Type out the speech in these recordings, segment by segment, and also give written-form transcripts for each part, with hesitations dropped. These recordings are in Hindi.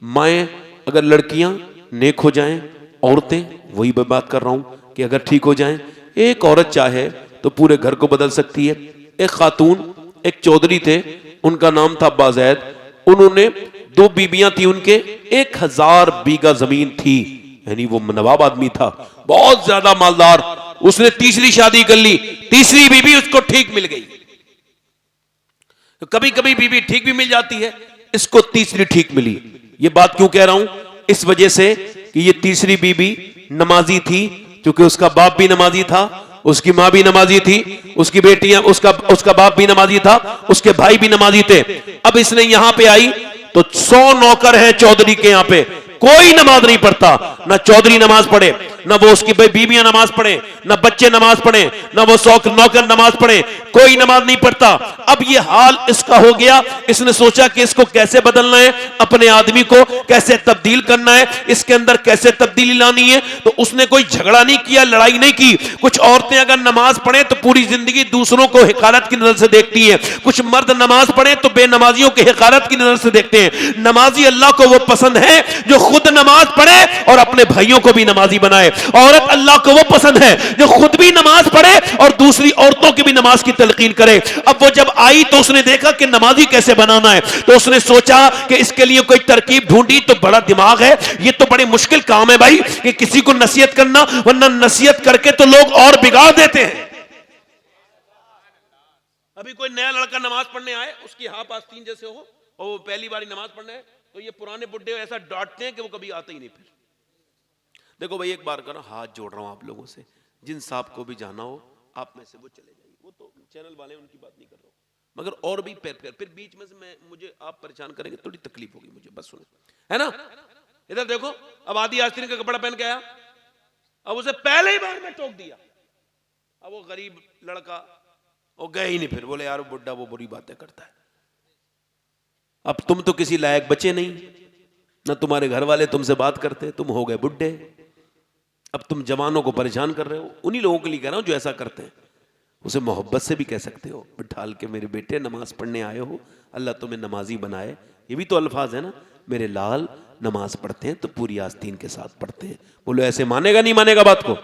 माएँ अगर लड़कियां नेक हो जाएं, औरतें, वही मैं बात कर रहा हूं कि अगर ठीक हो जाएं, एक औरत चाहे तो पूरे घर को बदल सकती है। एक खातून, एक चौधरी थे, उनका नाम था बाज़ैद। उन्होंने 2 बीबियां थी उनके, 1000 बीघा जमीन थी, यानी वो नवाब आदमी था, बहुत ज्यादा मालदार। उसने तीसरी शादी कर ली, तीसरी बीबी उसको ठीक मिल गई। तो कभी कभी बीबी ठीक भी मिल जाती है, इसको तीसरी ठीक मिली। ये बात क्यों कह रहा हूं? इस वजह से कि ये तीसरी बीबी नमाजी थी, क्योंकि उसका बाप भी नमाजी था, उसकी मां भी नमाजी थी, उसकी बेटियां, उसका बाप भी नमाजी था, उसके भाई भी नमाजी थे। अब इसने यहां पे आई तो 100 नौकर हैं चौधरी के, यहां पे कोई नमाज नहीं पढ़ता, ना चौधरी नमाज पढ़े, ना वो उसकी बीबियां नमाज पढ़े, ना बच्चे नमाज पढ़े, ना वो 100 नौकर नमाज पढ़े, कोई नमाज नहीं पढ़ता। अब ये हाल इसका हो गया। इसने सोचा कि इसको कैसे बदलना है, अपने आदमी को कैसे तब्दील करना है, इसके अंदर कैसे तब्दीली लानी है। तो उसने कोई झगड़ा नहीं किया, लड़ाई नहीं की। कुछ औरतें अगर नमाज पढ़े तो पूरी जिंदगी दूसरों को हिकारत की नजर से देखती है, कुछ मर्द नमाज पढ़े तो बेनमाजियों की हिकारत की नजर से देखते हैं। नमाजी अल्लाह को वो पसंद है जो खुद नमाज पढ़े और अपने भाइयों को भी नमाजी बनाए। औरत अल्लाह को वो पसंद है जो खुद भी नमाज पढ़े और दूसरी औरतों की भी नमाज की तलकीन करे। अब वो जब आई तो उसने देखा कि नमाजी कैसे बनाना है, तो उसने सोचा कि इसके लिए कोई तरकीब ढूंढी। तो बड़ा दिमाग है, ये तो बड़ी मुश्किल काम है भाई कि किसी को नसीहत करना, वरना नसीहत करके तो लोग और बिगाड़ देते हैं। अभी कोई नया लड़का नमाज पढ़ने आए, उसकी हाँ आस्तीन जैसे हो और वो पहली बारी नमाज पढ़ना है, तो ये पुराने बुड्ढे ऐसा डांटते हैं कि वो कभी आते ही नहीं। फिर देखो भाई, एक बार करो, हाथ जोड़ रहा हूं आप लोगों से, जिन साहब को भी जाना हो आप में से वो चले जाइए। वो तो चैनल वाले, उनकी बात नहीं कर रहा हूं, मगर और भी फिर बीच में से मुझे आप परेशान करेंगे, थोड़ी तकलीफ होगी मुझे, बस सुने, है ना। इधर देखो, अब आदि आस्तीन का कपड़ा पहन के आया, अब उसे पहले ही बार में टोक दिया। अब वो गरीब लड़का वो गए ही नहीं, फिर बोले यार बुड्ढा वो बुरी बातें करता है। अब तुम तो किसी लायक बचे नहीं, ना तुम्हारे घर वाले तुमसे बात करते, तुम हो गए बुड्ढे। अब तुम जवानों को परेशान कर रहे हो। उन्हीं लोगों के लिए कह रहा हूं जो ऐसा करते हैं। उसे मोहब्बत से भी कह सकते हो, बिठाल के, मेरे बेटे नमाज पढ़ने आए हो, अल्लाह तुम्हें नमाजी बनाए। ये भी तो अल्फाज है ना, मेरे लाल नमाज पढ़ते हैं तो पूरी आस्तीन के साथ पढ़ते हैं। बोलो ऐसे मानेगा नहीं मानेगा बात को?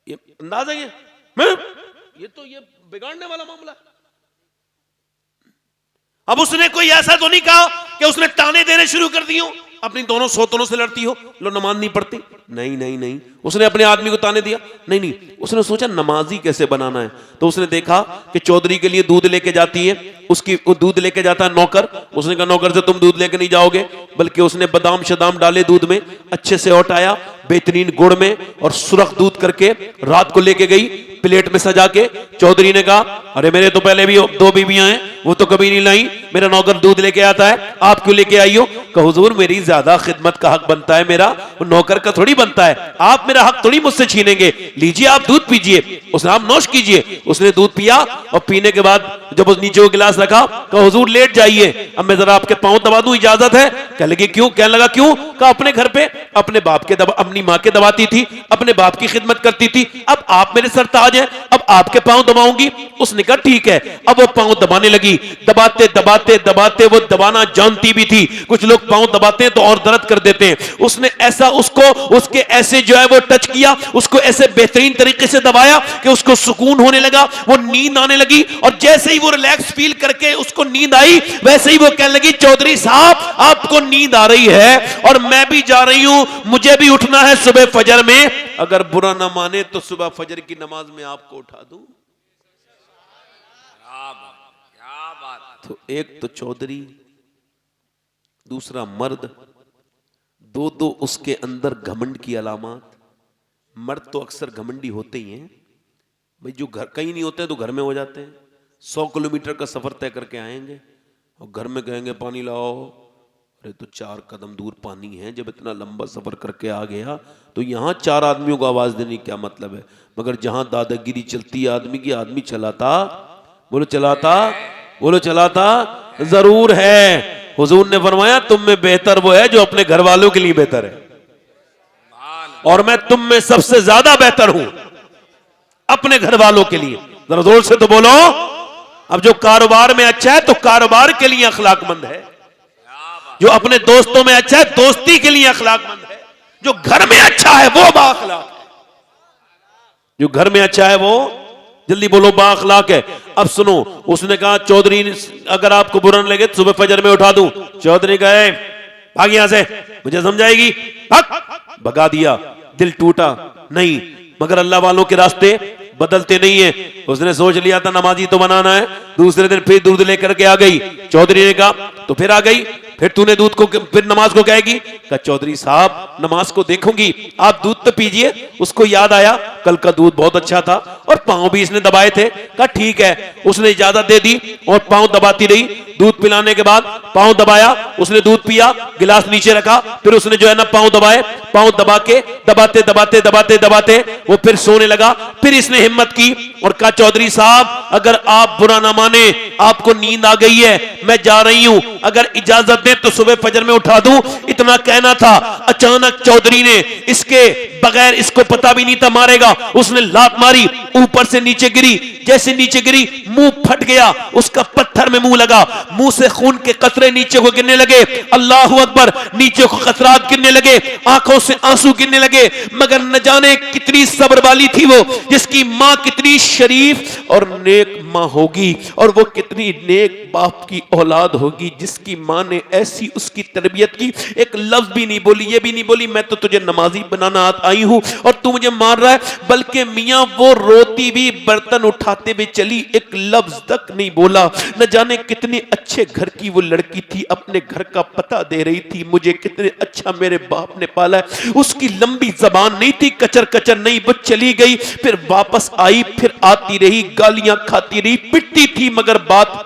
ये अंदाज है, ये तो ये बिगाड़ने वाला मामला। अब उसने कोई ऐसा तो नहीं कहा कि उसने ताने देने शुरू कर दिए, अपनी दोनों सौतनों से लड़ती हो, लो नमाज नहीं पढ़ती। नहीं नहीं नहीं, उसने अपने आदमी को ताने दिया? नहीं नहीं, उसने सोचा नमाजी कैसे बनाना है। तो उसने देखा कि चौधरी के लिए दूध लेके जाती है, वो दूध लेके जाता है नौकर। उसने कहा नौकर से तुम दूध लेके नहीं जाओगे, बल्कि उसने बादाम शदाम डाले दूध में, अच्छे से औटाया बेहतरीन गुड़ में, और सुरख दूध करके रात को लेके गई प्लेट में सजा के। चौधरी ने कहा अरे मेरे तो पहले भी 2 बीबियां हैं, वो तो कभी नहीं लाई, मेरा नौकर दूध लेके आता है, आप क्यों लेके आई हो? कहा हुजूर मेरी ज्यादा खिदमत का हक बनता है, मेरा नौकर का थोड़ी बनता है, आप मेरा हक थोड़ी मुझसे छीनेंगे, लीजिए आप दूध पीजिए। उसने आप नोश कीजिए। उसने दूध पिया और पीने के बाद जब उस नीचे वो गिलास रखा, कहा हुजूर लेट जाइए, अब मैं जरा आपके पांव दबा दूं, इजाजत है? कहने लगी क्यों? कहने लगा क्यों? कहा अपने घर पे अपने बाप के अपनी माँ के दबाती थी, अपने बाप की खिदमत करती थी, अब आप मेरे सरताज हैं, अब आपके पांव दबाऊंगी। उसने कहा ठीक है। अब वो पांव दबाने लगी, दबाते दबाते दबाते, वो दबाना जानती भी थी। कुछ लोग पांव दबाते हैं तो और दर्द कर देते हैं, उसने ऐसा उसके ऐसे जो है वो टच किया, उसको ऐसे बेहतरीन तरीके से दबाया कि उसको सुकून होने लगा, वो नींद आने लगी। और जैसे ही वो रिलैक्स फील करके उसको नींद आई, वैसे ही वो कहने लगी चौधरी साहब आपको नींद आ रही है और मैं भी जा रही हूं, मुझे भी उठना है सुबह फजर में, अगर बुरा ना माने तो सुबह फजर की नमाज में आपको उठा दूं। क्या बात। तो एक तो चौधरी, दूसरा मर्द, दो उसके अंदर घमंड की अलामत। मर्द तो अक्सर घमंडी होते ही हैं भाई, जो घर कहीं नहीं होते हैं तो घर में हो जाते हैं। 100 किलोमीटर का सफर तय करके आएंगे और घर में कहेंगे पानी लाओ, अरे तो 4 कदम दूर पानी है, जब इतना लंबा सफर करके आ गया तो यहाँ 4 आदमियों को आवाज देने क्या मतलब है। मगर जहां दादागिरी चलती है आदमी की, आदमी चलाता, बोलो चलाता जरूर है। हुजूर ने फरमाया तुम में बेहतर वो है जो अपने घर वालों के लिए बेहतर है, और मैं तुम में सबसे ज्यादा बेहतर हूं अपने घर वालों के लिए। जरा जोर से तो बोलो। अब जो कारोबार में अच्छा है तो कारोबार के लिए अखलाकमंद है, जो अपने दोस्तों में अच्छा है, दोस्ती के लिए अखलाकमंद है। जो घर में अच्छा है वो बाअखलाक है। जो घर में अच्छा है वो, जल्दी बोलो, बाअखलाक है। अब सुनो, उसने कहा चौधरी अगर आपको बुरा न लगे तो सुबह फजर में उठा दूं। चौधरी कहे भाग यहां से, मुझे समझाएगी, भाग। भगा दिया। दिल टूटा। नहीं, मगर अल्लाह वालों के रास्ते बदलते नहीं है। उसने सोच लिया था नमाजी तो बनाना है। दूसरे दिन फिर दूध लेकर के आ गई। चौधरी ने कहा तो फिर आ गई, फिर तूने दूध को फिर नमाज को कहेगी? कहा चौधरी साहब नमाज को देखूंगी, आप दूध तो पीजिए। उसको याद आया कल का दूध बहुत अच्छा था और पांव भी इसने दबाए थे। कहा ठीक है। उसने इजाजत दे दी और पांव दबाती रही। दूध पिलाने के बाद पांव दबाया, उसने दूध पिया, गिलास नीचे रखा, फिर उसने जो है ना पांव दबाए, पांव दबा के दबाते दबाते दबाते दबाते वो फिर सोने लगा। फिर इसने हिम्मत की और कहा चौधरी साहब अगर आप बुरा ना माने, आपको नींद आ गई है, मैं जा रही हूं, अगर इजाजत दें तो सुबह फजर में उठा दूं। इतना कहना था, अचानक चौधरी ने इसके बगैर, इसको पता भी नहीं था मारेगा, उसने लात मारी, ऊपर से नीचे गिरी। जैसे नीचे गिरी मुंह फट गया, उसका पत्थर में मुंह लगा, मुंह से खून के कतरे नीचे को गिरने लगे। अल्लाह अकबर, नीचे को कतरात गिरने लगे, आंखों से आंसू गिरने लगे। मगर न जाने कितनी सब्र वाली थी वो, जिसकी मां कितनी शरीफ और नेक मां होगी, और वो कितनी नेक बाप की औलाद होगी जिसकी मां ने ऐसी उसकी तरबियत की। एक लफ्ज भी नहीं बोली, ये भी नहीं बोली मैं तो तुझे नमाजी बनाना आई हूं और तू मुझे मार रहा है, बल्कि मियां वो रोती भी, बर्तन उठाते हुए चली, एक लफ्ज तक नहीं बोला। न जाने कितने अच्छे घर की वो लड़की थी, अपने घर का पता दे रही थी, मुझे कितने अच्छा मेरे बाप ने पाला है। उसकी लंबी जबान नहीं थी, कचर कचर नहीं, वो चली गई, फिर वापस आई, फिर आती रही, गालियां खाती रही, पिटती थी मगर बात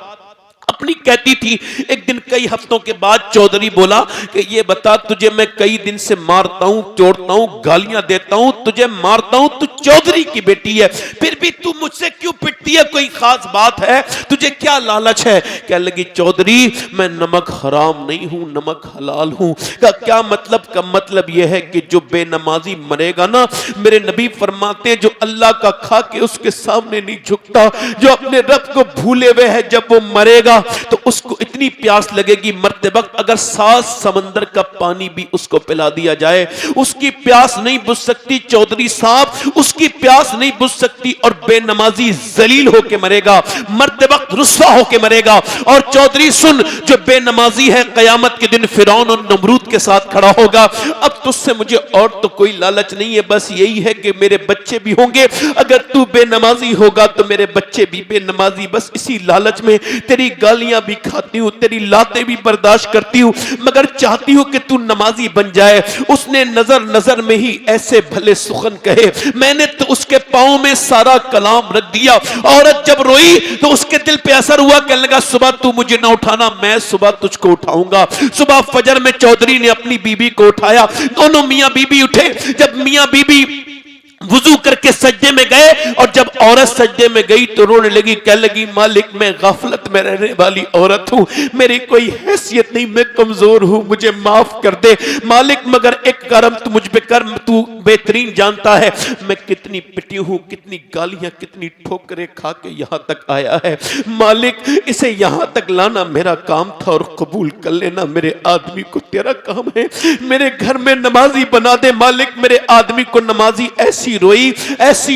अपनी कहती थी। एक दिन कई हफ्तों के बाद चौधरी बोला कि ये बता, तुझे मैं कई दिन से मारता हूं, चोटता हूं, गालियां देता हूं, तुझे मारता हूं, तू चौधरी की बेटी है, फिर भी तू मुझसे क्यों पिटती है? कोई खास बात है? तुझे क्या लालच है? कह लगी चौधरी मैं नमक हराम नहीं हूं, नमक हलाल हूं। क्या मतलब? का मतलब यह है कि जो बेनमाजी मरेगा ना, मेरे नबी फरमाते हैं जो अल्लाह का खा के उसके सामने नहीं झुकता, जो अपने रब को भूले हुए है, जब वो मरेगा तो उसको इतनी प्यास लगेगी मरते वक्त, अगर 7 समंदर का पानी भी उसको पिला दिया जाए उसकी प्यास नहीं बुझ सकती। चौधरी साहब उसकी प्यास नहीं बुझ सकती, और बेनमाजी जलील होके मरेगा, मरते वक्त रुस्वा होके मरेगा। और चौधरी सुन, जो बेनमाजी है कयामत के दिन फिरौन और नमरूद के साथ खड़ा होगा। अब तुझसे मुझे और तो कोई लालच नहीं है, बस यही है कि मेरे बच्चे भी होंगे, अगर तू बेनमाजी होगा तो मेरे बच्चे भी बेनमाजी। बस इसी लालच में तेरी गालियां भी खाती हूं, तेरी लातें भी बर्दाश्त करती हूं, मगर चाहती हूं कि तू नमाजी बन जाए। उसने नजर नजर में ही ऐसे भले सुखन कहे, मैंने तो उसके पांव में सारा कलाम रख दिया। औरत जब रोई तो उसके दिल पे असर हुआ, कहने लगा सुबह तू मुझे ना उठाना, मैं सुबह तुझको उठाऊंगा। सुबह फजर में चौधरी ने अपनी बीबी को उठाया, दोनों मियां बीबी उठे। जब मियां बीबी वुजू करके सज्जे में गए, और जब औरत सज्जे में गई तो रोने लगी, कह लगी मालिक मैं गफलत में रहने वाली औरत हूं, मेरी कोई हैसियत नहीं, मैं कमजोर हूं, मुझे माफ कर दे मालिक, मगर एक करम तू मुझ पे कर, तू बेहतरीन जानता है मैं कितनी पिटी हूं, कितनी गालियां, कितनी ठोकरें खा के यहां तक आया है। मालिक इसे यहां तक लाना मेरा काम था और कबूल कर लेना मेरे आदमी को तेरा काम है, मेरे घर में नमाजी बना दे मालिक। मेरे आदमी को नमाजी ऐसी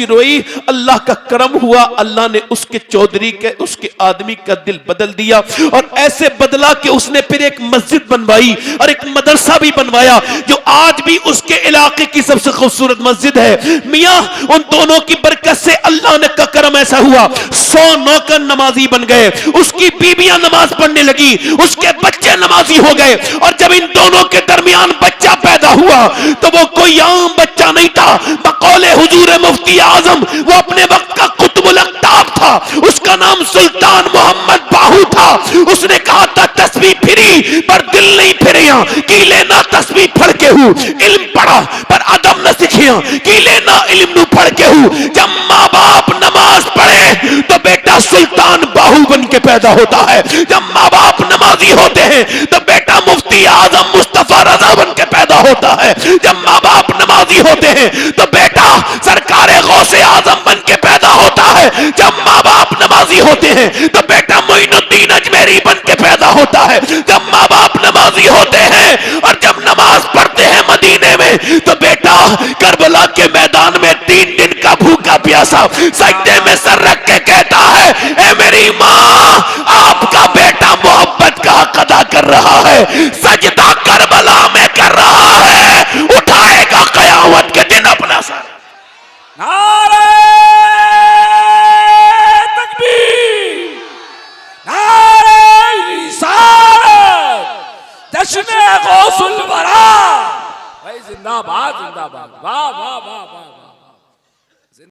रोई, अल्लाह का करम हुआ, अल्लाह ने उसके चौधरी के, उसके आदमी का दिल बदल दिया, और ऐसे बदला कि उसने फिर एक मस्जिद बनवाई और एक मदरसा भी बनवाया, जो आज भी उसके इलाके की सबसे खूबसूरत मस्जिद है। मियां उन दोनों की बरकत से अल्लाह ने का करम ऐसा हुआ, 100 नौकर नमाजी बन गए, उसकी बीबियां नमाज पढ़ने लगी, उसके बच्चे नमाजी हो गए। और जब इन दोनों के दरमियान बच्चा पैदा हुआ तो वो कोई आम बच्चा नहीं था, बकौले हुजूर मुफ्ती आजम वो अपने वक्त का कुतुबुल अख्ताब था, उसका नाम सुल्तान मोहम्मद बाहू था। उसने कहा था तस्बीह फिरी पर दिल नहीं फिरिया, की लेना तस्बीह पढ़ के हूं, इल्म पढ़ा पर अदब न सीखिया, की लेना इल्म नु पढ़ के हूं। जब माँ बाप नमाज पढ़े तो बेटा सुल्तान बाहू बन के पैदा होता है, जब माँ बाप नमाजी होते हैं तो बेटा मुफ्ती आजम मुस्तफा रजा बन के पैदा होता है, जब माँ बाप नमाजी होते हैं तो बेटा सरकारे गौसे आजम बन के पैदा होता है, जब माँ बाप नमाजी होते हैं तो बेटा मोइनुद्दीन अजमेरी बन के पैदा होता है, जब माँ बाप नमाजी होते सजदे में सर रख के कहता है, ए मेरी माँ, आपका बेटा मोहब्बत का हक अदा कर रहा है, सजदा करबला में कर रहा है, उठाएगा कयामत के दिन अपना सर। नारे तकबीर, नारे रिसालत, जश्न गौसुल वरा। भाई जिंदाबाद जिंदाबाद, वाह वाह वाह वाह।